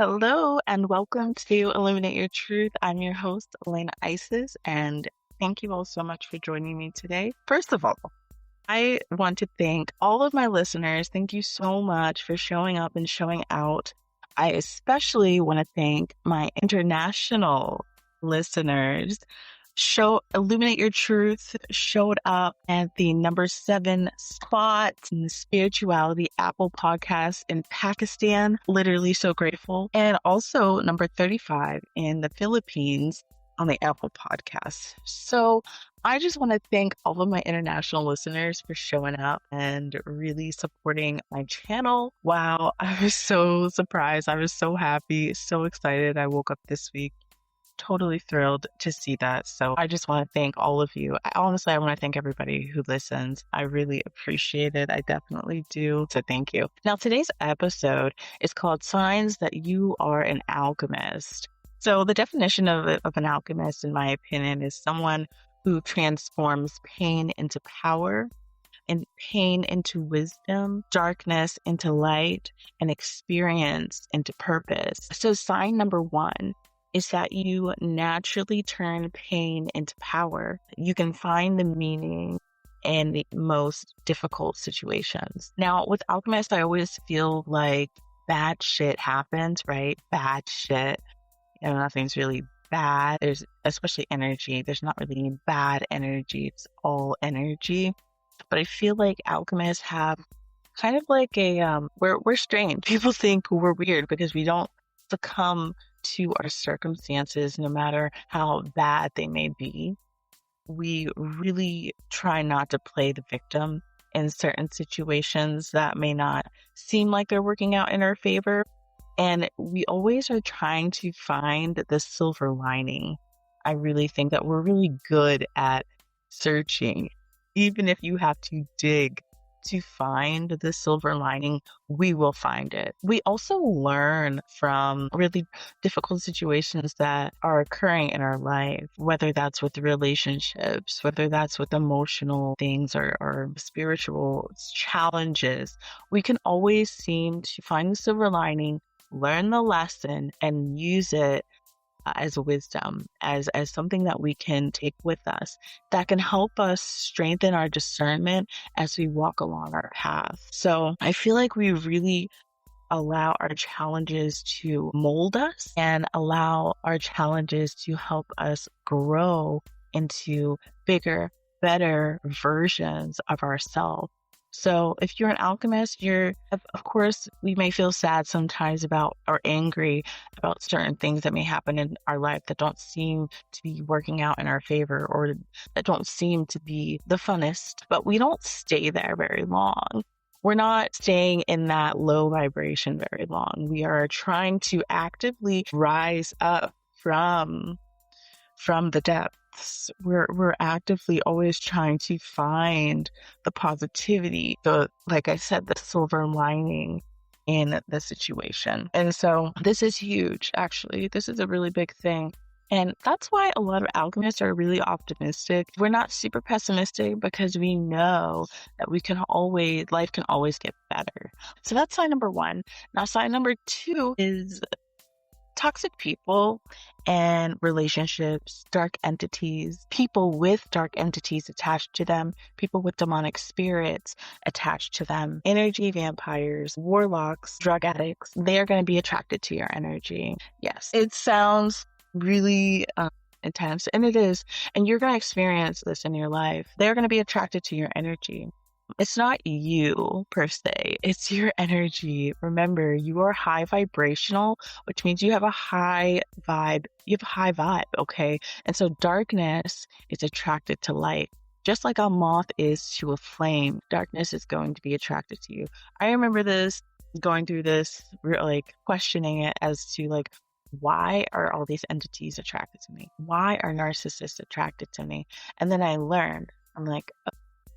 Hello and welcome to Illuminate Your Truth. I'm your host, Elena Isis, and thank you all so much for joining me today. First of all, I want to thank all of my listeners. Thank you so much for showing up and showing out. I especially want to thank my international listeners. Illuminate Your Truth showed up at the number 7 spot in the spirituality Apple podcast in Pakistan. Literally so grateful. And also number 35 in the Philippines on the Apple podcast. So I just want to thank all of my international listeners for showing up and really supporting my channel. Wow, I was so surprised. I was so happy, so excited. I woke up this week totally thrilled to see that. So I just want to thank all of you. I want to thank everybody who listens. I really appreciate it. I definitely do. So thank you. Now, today's episode is called Signs That You Are an Alchemist. So the definition of an alchemist, in my opinion, is someone who transforms pain into power, and pain into wisdom, darkness into light, and experience into purpose. So sign number 1 is that you naturally turn pain into power. You can find the meaning in the most difficult situations. Now, with alchemists, I always feel like bad shit happens, right? Bad shit. Nothing's really bad. There's especially energy. There's not really any bad energy. It's all energy. But I feel like alchemists have kind of like we're strange. People think we're weird because we don't succumb to our circumstances, no matter how bad they may be. We really try not to play the victim in certain situations that may not seem like they're working out in our favor. And we always are trying to find the silver lining. I really think that we're really good at searching. Even if you have to dig to find the silver lining, we will find it. We also learn from really difficult situations that are occurring in our life, whether that's with relationships, whether that's with emotional things or spiritual challenges. We can always seem to find the silver lining, learn the lesson, and use it as wisdom, as something that we can take with us that can help us strengthen our discernment as we walk along our path. So I feel like we really allow our challenges to mold us and allow our challenges to help us grow into bigger, better versions of ourselves. So if you're an alchemist, of course, we may feel sad sometimes about or angry about certain things that may happen in our life that don't seem to be working out in our favor or that don't seem to be the funnest, but we don't stay there very long. We're not staying in that low vibration very long. We are trying to actively rise up from the depths. We're actively always trying to find the positivity, like I said, the silver lining in the situation. And so this is huge, actually. This is a really big thing. And that's why a lot of alchemists are really optimistic. We're not super pessimistic because we know that life can always get better. So that's sign number 1. Now, sign number 2 is toxic people and relationships, dark entities, people with dark entities attached to them, people with demonic spirits attached to them, energy vampires, warlocks, drug addicts. They are going to be attracted to your energy. Yes, it sounds really intense, and it is. And you're going to experience this in your life. They're going to be attracted to your energy. It's not you per se, it's your energy. Remember, you are high vibrational, which means you have a high vibe. Okay? And so darkness is attracted to light. Just like a moth is to a flame, darkness is going to be attracted to you. I remember going through this, like questioning it as to like, why are all these entities attracted to me? Why are narcissists attracted to me? And then I learned, I'm like,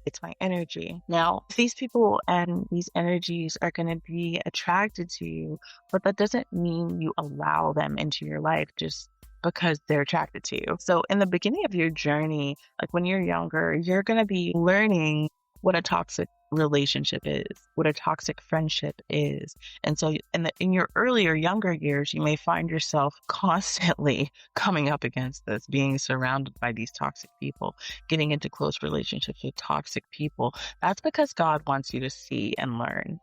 it's my energy. Now, these people and these energies are going to be attracted to you, but that doesn't mean you allow them into your life just because they're attracted to you. So in the beginning of your journey, like when you're younger, you're going to be learning what a toxic relationship is, what a toxic friendship is. And so in your earlier, younger years, you may find yourself constantly coming up against this, being surrounded by these toxic people, getting into close relationships with toxic people. That's because God wants you to see and learn.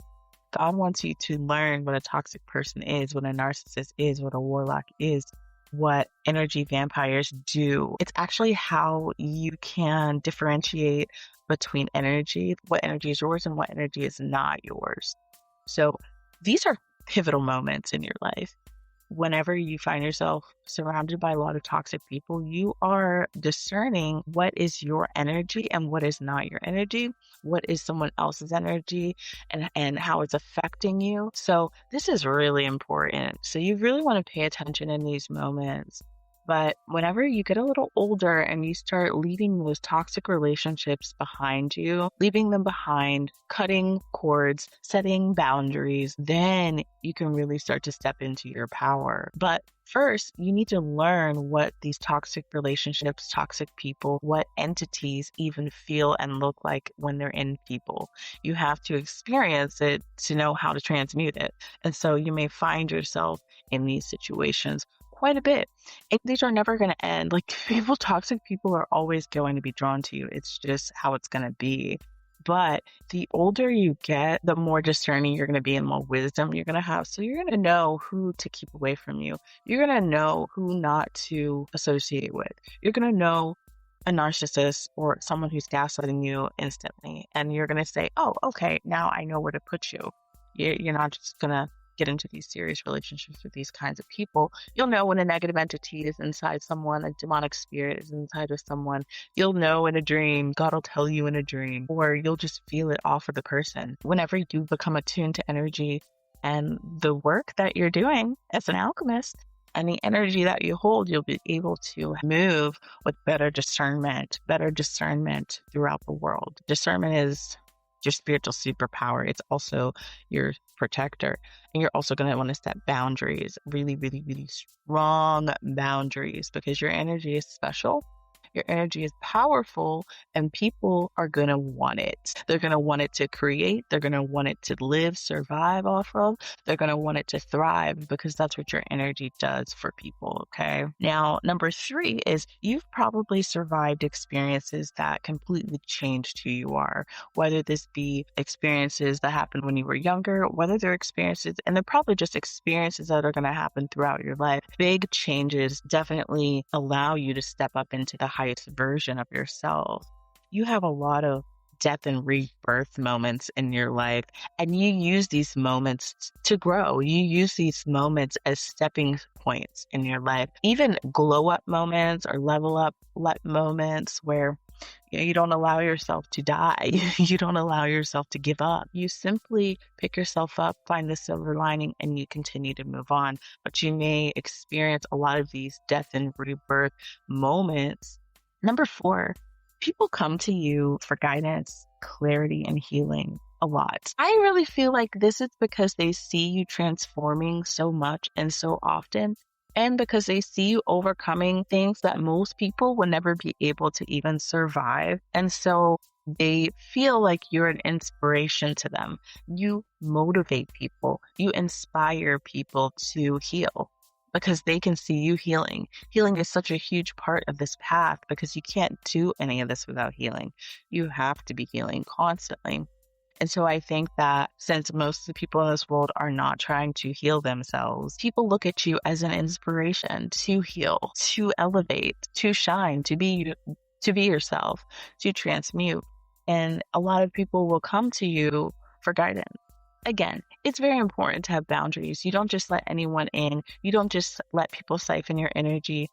God wants you to learn what a toxic person is, what a narcissist is, what a warlock is, what energy vampires do. It's actually how you can differentiate between energy, what energy is yours and what energy is not yours. So these are pivotal moments in your life. Whenever you find yourself surrounded by a lot of toxic people, you are discerning what is your energy and what is not your energy, what is someone else's energy, and how it's affecting you. So this is really important. So you really want to pay attention in these moments. But whenever you get a little older and you start leaving those toxic relationships behind you, leaving them behind, cutting cords, setting boundaries, then you can really start to step into your power. But first, you need to learn what these toxic relationships, toxic people, what entities even feel and look like when they're in people. You have to experience it to know how to transmute it. And so you may find yourself in these situations quite a bit. And these are never going to end. Like toxic people are always going to be drawn to you. It's just how it's going to be. But the older you get, the more discerning you're going to be and more wisdom you're going to have. So you're going to know who to keep away from you. You're going to know who not to associate with. You're going to know a narcissist or someone who's gaslighting you instantly. And you're going to say, oh, okay, now I know where to put you. You're not just going to get into these serious relationships with these kinds of people. You'll know when a negative entity is inside someone, a demonic spirit is inside of someone. You'll know in a dream, God will tell you in a dream, or you'll just feel it off of the person. Whenever you become attuned to energy and the work that you're doing as an alchemist and the energy that you hold, you'll be able to move with better discernment throughout the world. Discernment is your spiritual superpower. It's also your protector. And you're also going to want to set boundaries, really, really, really strong boundaries, because your energy is special. Your energy is powerful, and people are going to want it. They're going to want it to create. They're going to want it to live, survive off of. They're going to want it to thrive, because that's what your energy does for people, okay? Now, number 3 is you've probably survived experiences that completely changed who you are, whether this be experiences that happened when you were younger, whether they're experiences, and they're probably just experiences that are going to happen throughout your life. Big changes definitely allow you to step up into the highest version of yourself. You have a lot of death and rebirth moments in your life, and you use these moments to grow. You use these moments as stepping points in your life, even glow up moments or level up moments where you don't allow yourself to die. You don't allow yourself to give up. You simply pick yourself up, find the silver lining, and you continue to move on. But you may experience a lot of these death and rebirth moments. Number 4, people come to you for guidance, clarity, and healing a lot. I really feel like this is because they see you transforming so much and so often, and because they see you overcoming things that most people would never be able to even survive. And so they feel like you're an inspiration to them. You motivate people. You inspire people to heal, because they can see you healing. Healing is such a huge part of this path, because you can't do any of this without healing. You have to be healing constantly. And so I think that since most of the people in this world are not trying to heal themselves, people look at you as an inspiration to heal, to elevate, to shine, to be yourself, to transmute. And a lot of people will come to you for guidance. Again, it's very important to have boundaries. You don't just let anyone in. You don't just let people siphon your energy.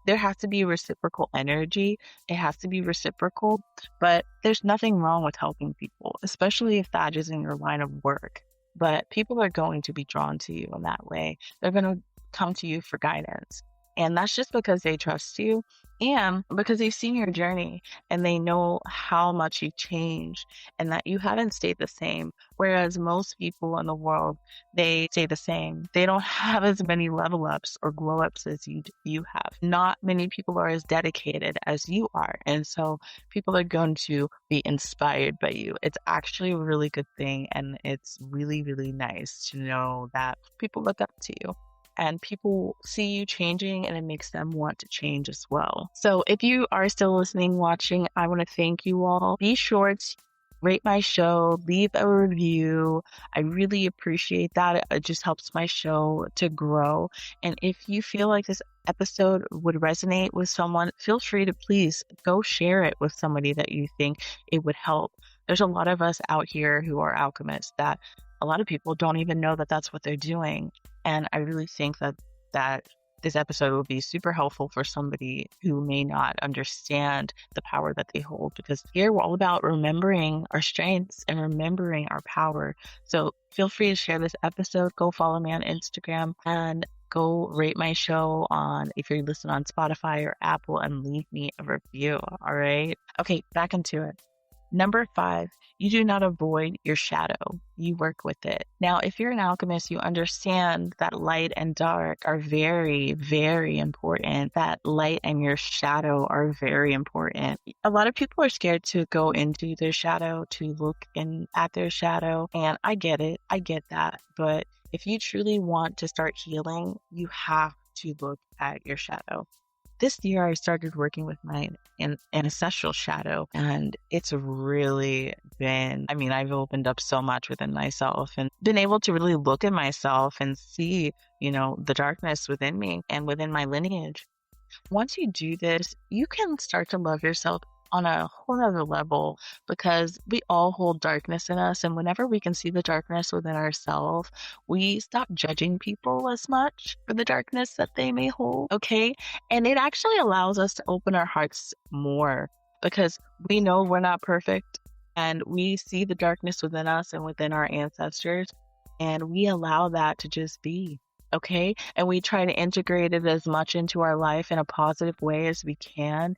There has to be reciprocal energy. It has to be reciprocal, but there's nothing wrong with helping people, especially if that is in your line of work. But people are going to be drawn to you in that way. They're going to come to you for guidance. And that's just because they trust you and because they've seen your journey and they know how much you've changed and that you haven't stayed the same. Whereas most people in the world, they stay the same. They don't have as many level ups or glow ups as you have. Not many people are as dedicated as you are. And so people are going to be inspired by you. It's actually a really good thing. And it's really, really nice to know that people look up to you. And people see you changing and it makes them want to change as well. So if you are still listening, watching, I want to thank you all. Be sure to rate my show, leave a review. I really appreciate that. It just helps my show to grow. And if you feel like this episode would resonate with someone, feel free to please go share it with somebody that you think it would help. There's a lot of us out here who are alchemists that a lot of people don't even know that that's what they're doing. And I really think that this episode will be super helpful for somebody who may not understand the power that they hold, because here we're all about remembering our strengths and remembering our power. So feel free to share this episode. Go follow me on Instagram and go rate my show if you're listening on Spotify or Apple, and leave me a review. All right. Okay, back into it. Number 5, you do not avoid your shadow. You work with it. Now, if you're an alchemist, you understand that light and dark are very, very important. That light and your shadow are very important. A lot of people are scared to go into their shadow, to look at their shadow. And I get it. I get that. But if you truly want to start healing, you have to look at your shadow. This year, I started working with my ancestral shadow, and it's really been, I've opened up so much within myself and been able to really look at myself and see, the darkness within me and within my lineage. Once you do this, you can start to love yourself on a whole other level, because we all hold darkness in us. And whenever we can see the darkness within ourselves, we stop judging people as much for the darkness that they may hold. Okay. And it actually allows us to open our hearts more, because we know we're not perfect and we see the darkness within us and within our ancestors, and we allow that to just be. Okay. And we try to integrate it as much into our life in a positive way as we can.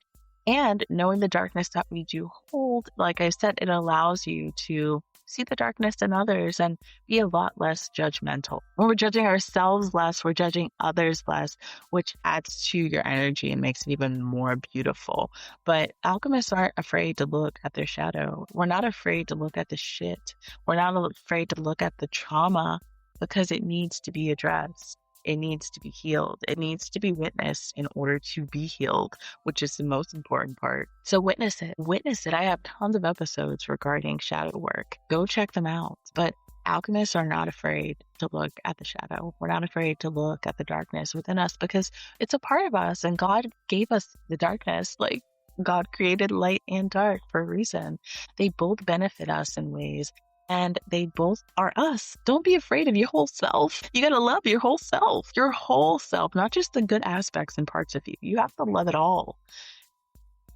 And knowing the darkness that we do hold, like I said, it allows you to see the darkness in others and be a lot less judgmental. When we're judging ourselves less, we're judging others less, which adds to your energy and makes it even more beautiful. But alchemists aren't afraid to look at their shadow. We're not afraid to look at the shit. We're not afraid to look at the trauma, because it needs to be addressed. It needs to be healed. It needs to be witnessed in order to be healed, which is the most important part. So witness it. Witness it. I have tons of episodes regarding shadow work. Go check them out. But alchemists are not afraid to look at the shadow. We're not afraid to look at the darkness within us, because it's a part of us, and God gave us the darkness. Like, God created light and dark for a reason. They both benefit us in ways. And they both are us. Don't be afraid of your whole self. You got to love your whole self, not just the good aspects and parts of you. You have to love it all.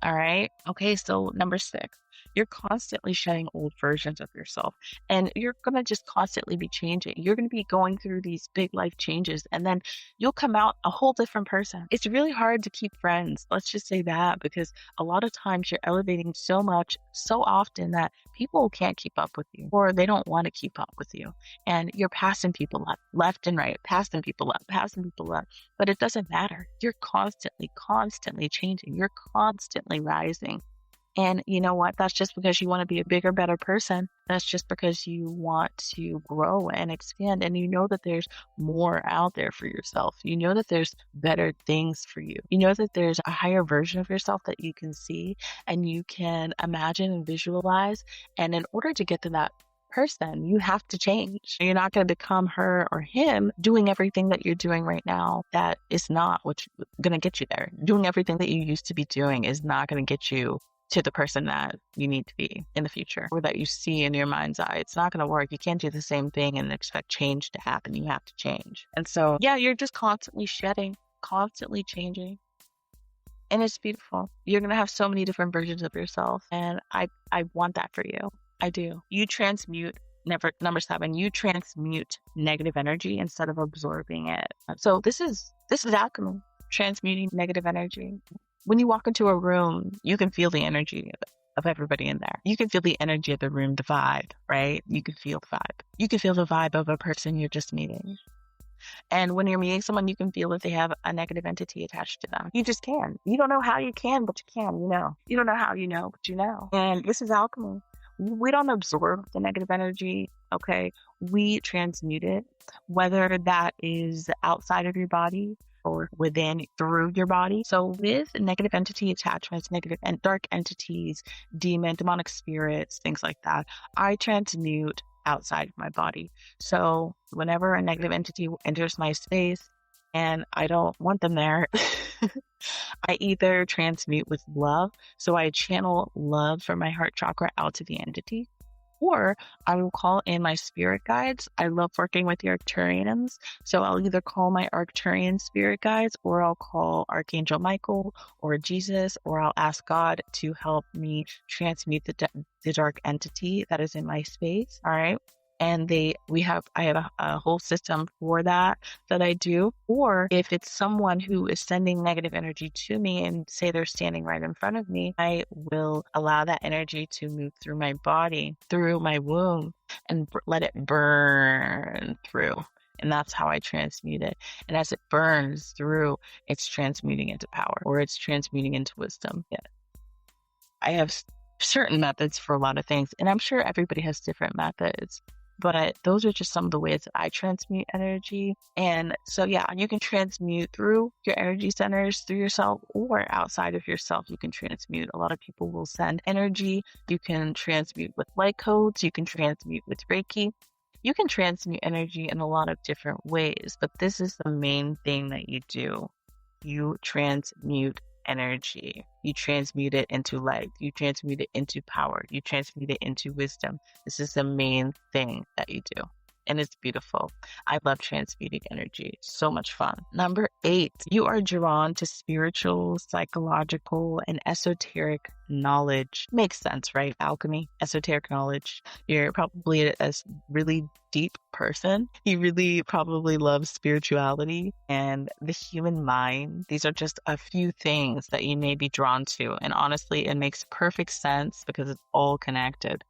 All right. Okay. So number 6, you're constantly shedding old versions of yourself, and you're going to just constantly be changing. You're going to be going through these big life changes, and then you'll come out a whole different person. It's really hard to keep friends. Let's just say that, because a lot of times you're elevating so much, so often, that people can't keep up with you, or they don't want to keep up with you. And you're passing people up left and right, passing people up. But it doesn't matter. You're constantly changing. You're constantly rising. And you know what? That's just because you want to be a bigger, better person. That's just because you want to grow and expand. And you know that there's more out there for yourself. You know that there's better things for you. You know that there's a higher version of yourself that you can see and you can imagine and visualize. And in order to get to that person, you have to change. You're not going to become her or him doing everything that you're doing right now. That is not what's going to get you there. Doing everything that you used to be doing is not going to get you to the person that you need to be in the future, or that you see in your mind's eye. It's not going to work. You can't do the same thing and expect change to happen. You have to change. And so, yeah, you're just constantly shedding, constantly changing. And it's beautiful. You're going to have so many different versions of yourself. And I want that for you. I do. You transmute. Number 7, you transmute negative energy instead of absorbing it. So this is alchemy. transmuting negative energy. When you walk into a room, you can feel the energy of everybody in there. You can feel the energy of the room, the vibe, right? You can feel the vibe. You can feel the vibe of a person you're just meeting. And when you're meeting someone, you can feel if they have a negative entity attached to them. You just can. You don't know how you can, but you can, you know. You don't know how you know, but you know. And this is alchemy. We don't absorb the negative energy, okay? We transmute it, whether that is outside of your body or within through your body. So with negative entity attachments, negative and dark entities, demonic spirits, things like that, I transmute outside of my body. So whenever a negative entity enters my space and I don't want them there, I either transmute with love. So I channel love from my heart chakra out to the entity, or I will call in my spirit guides. I love working with the Arcturians. So I'll either call my Arcturian spirit guides, or I'll call Archangel Michael or Jesus, or I'll ask God to help me transmute the dark entity that is in my space. All right. And I have a whole system for that I do. Or if it's someone who is sending negative energy to me and say they're standing right in front of me, I will allow that energy to move through my body, through my womb, and let it burn through. And that's how I transmute it. And as it burns through, it's transmuting into power, or it's transmuting into wisdom. Yeah. I have certain methods for a lot of things, and I'm sure everybody has different methods. But those are just some of the ways that I transmute energy. And so, yeah, you can transmute through your energy centers, through yourself, or outside of yourself. You can transmute. A lot of people will send energy. You can transmute with light codes. You can transmute with Reiki. You can transmute energy in a lot of different ways. But this is the main thing that you do. You transmute energy. You transmute it into light. You transmute it into power. You transmute it into wisdom. This is the main thing that you do. And it's beautiful. I love transmuting energy. So much fun. Number 8, you are drawn to spiritual, psychological, and esoteric knowledge. Makes sense, right? Alchemy, esoteric knowledge. You're probably a really deep person. You really probably love spirituality and the human mind. These are just a few things that you may be drawn to. And honestly, it makes perfect sense because it's all connected.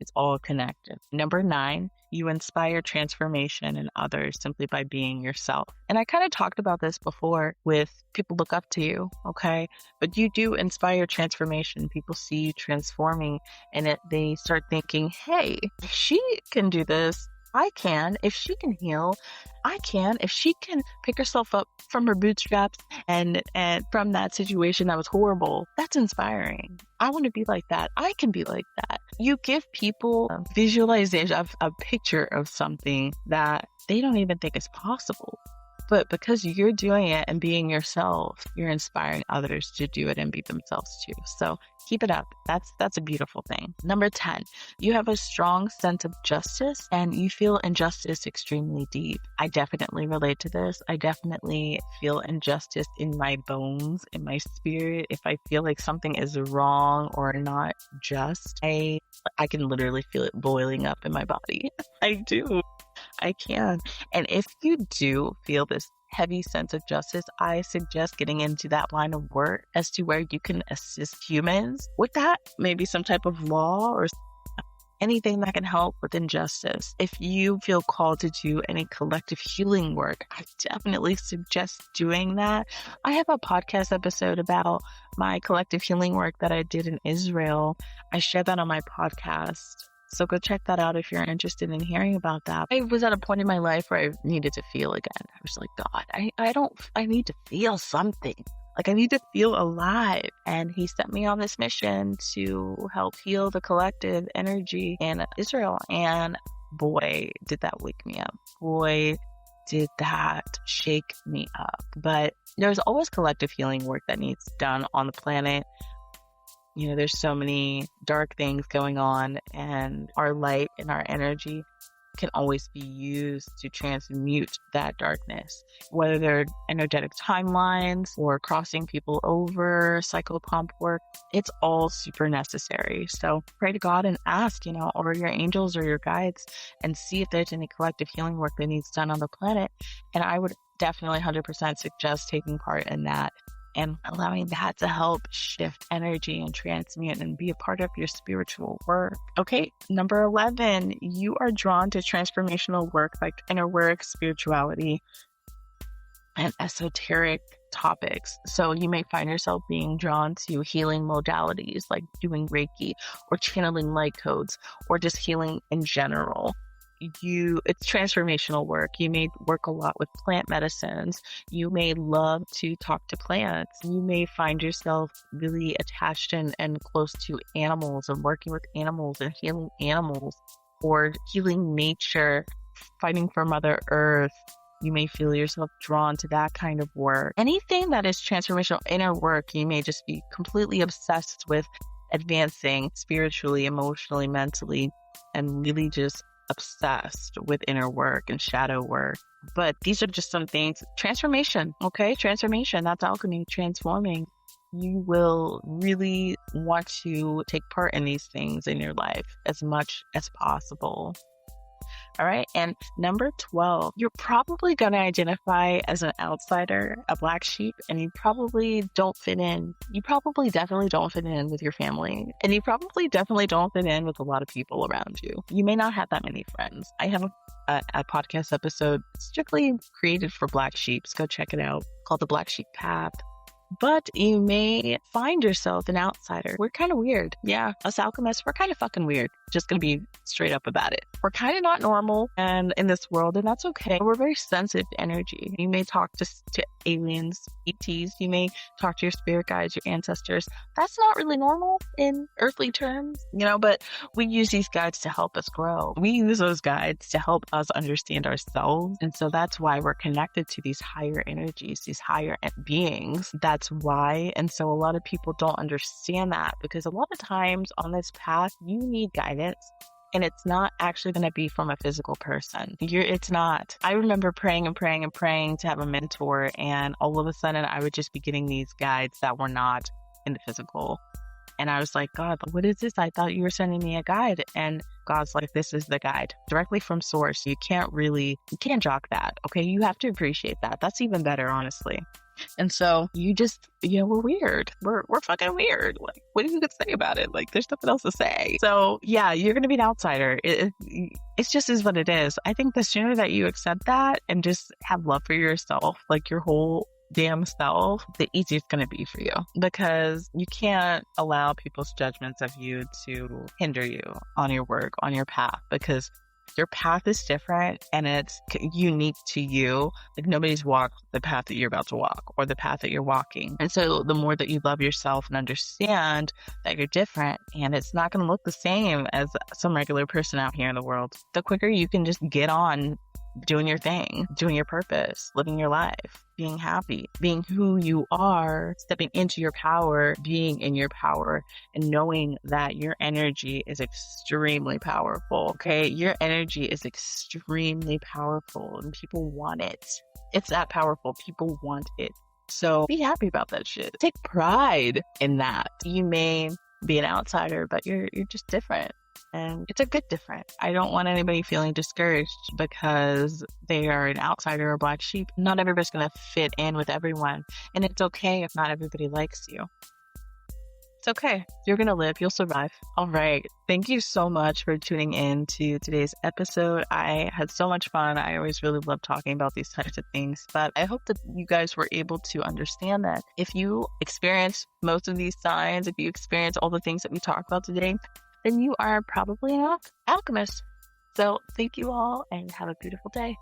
It's all connected. Number 9, you inspire transformation in others simply by being yourself. And I kind of talked about this before with people look up to you, okay? But you do inspire transformation. People see you transforming and they start thinking, hey, if she can do this, I can. If she can heal, I can. If she can pick herself up from her bootstraps and from that situation that was horrible, that's inspiring. I want to be like that. I can be like that. You give people a visualization of a picture of something that they don't even think is possible. But because you're doing it and being yourself, you're inspiring others to do it and be themselves too. So keep it up. That's a beautiful thing. Number 10, you have a strong sense of justice and you feel injustice extremely deep. I definitely relate to this. I definitely feel injustice in my bones, in my spirit. If I feel like something is wrong or not just, I can literally feel it boiling up in my body. I do. I can. And if you do feel this heavy sense of justice, I suggest getting into that line of work as to where you can assist humans with that. Maybe some type of law or anything that can help with injustice. If you feel called to do any collective healing work, I definitely suggest doing that. I have a podcast episode about my collective healing work that I did in Israel. I shared that on my podcast. So go check that out if you're interested in hearing about that. I was at a point in my life where I needed to feel again. I was like, God, I need to feel something. Like I need to feel alive. And he sent me on this mission to help heal the collective energy in Israel. And boy, did that wake me up. Boy, did that shake me up. But there's always collective healing work that needs done on the planet. You know, there's so many dark things going on, and our light and our energy can always be used to transmute that darkness, whether they're energetic timelines or crossing people over, psychopomp work. It's all super necessary. So pray to God and ask, or your angels or your guides, and see if there's any collective healing work that needs done on the planet. And I would definitely 100% suggest taking part in that and allowing that to help shift energy and transmute and be a part of your spiritual work. Okay, number 11, you are drawn to transformational work like inner work, spirituality, and esoteric topics. So you may find yourself being drawn to healing modalities like doing Reiki or channeling light codes or just healing in general. It's transformational work. You may work a lot with plant medicines. You may love to talk to plants. You may find yourself really attached and close to animals and working with animals and healing animals or healing nature, fighting for Mother Earth. You may feel yourself drawn to that kind of work. Anything that is transformational inner work, you may just be completely obsessed with advancing spiritually, emotionally, mentally, and really just obsessed with inner work and shadow work. But these are just some things. Transformation, okay? Transformation, that's alchemy, transforming. You will really want to take part in these things in your life as much as possible. All right. And number 12, you're probably going to identify as an outsider, a black sheep, and you probably don't fit in. You probably definitely don't fit in with your family. And you probably definitely don't fit in with a lot of people around you. You may not have that many friends. I have a podcast episode strictly created for black sheeps. Go check it out, called The Black Sheep Path. But you may find yourself an outsider. We're kind of weird. Yeah, us alchemists, we're kind of fucking weird. Just gonna be straight up about it. We're kind of not normal and in this world, and that's okay. We're very sensitive to energy. You may talk to aliens, ETs. You may talk to your spirit guides, your ancestors. That's not really normal in earthly terms, but we use these guides to help us grow. We use those guides to help us understand ourselves. And so that's why we're connected to these higher energies, these higher beings. That's why. And so a lot of people don't understand that because a lot of times on this path, you need guidance. And it's not actually going to be from a physical person. It's not. I remember praying and praying and praying to have a mentor. And all of a sudden, I would just be getting these guides that were not in the physical. And I was like, God, what is this? I thought you were sending me a guide. And God's like, this is the guide directly from source. You can't jock that. Okay. You have to appreciate that. That's even better, honestly. And so you just, we're weird. We're fucking weird. Like, what do you could say about it? Like, there's nothing else to say. So yeah, you're going to be an outsider. It's just is what it is. I think the sooner that you accept that and just have love for yourself, like your whole damn self, the easier it's going to be for you, because you can't allow people's judgments of you to hinder you on your work, on your path, because your path is different and it's unique to you. Like nobody's walked the path that you're about to walk or the path that you're walking. And so the more that you love yourself and understand that you're different and it's not going to look the same as some regular person out here in the world, the quicker you can just get on doing your thing, doing your purpose, living your life, being happy, being who you are, stepping into your power, being in your power, and knowing that your energy is extremely powerful. Okay. Your energy is extremely powerful and people want it. It's that powerful. People want it. So be happy about that shit. Take pride in that. You may be an outsider, but you're just different. And it's a good different. I don't want anybody feeling discouraged because they are an outsider or black sheep. Not everybody's going to fit in with everyone. And it's okay if not everybody likes you. It's okay. You're going to live. You'll survive. All right. Thank you so much for tuning in to today's episode. I had so much fun. I always really love talking about these types of things. But I hope that you guys were able to understand that if you experience most of these signs, if you experience all the things that we talked about today, then you are probably an alchemist. So thank you all and have a beautiful day.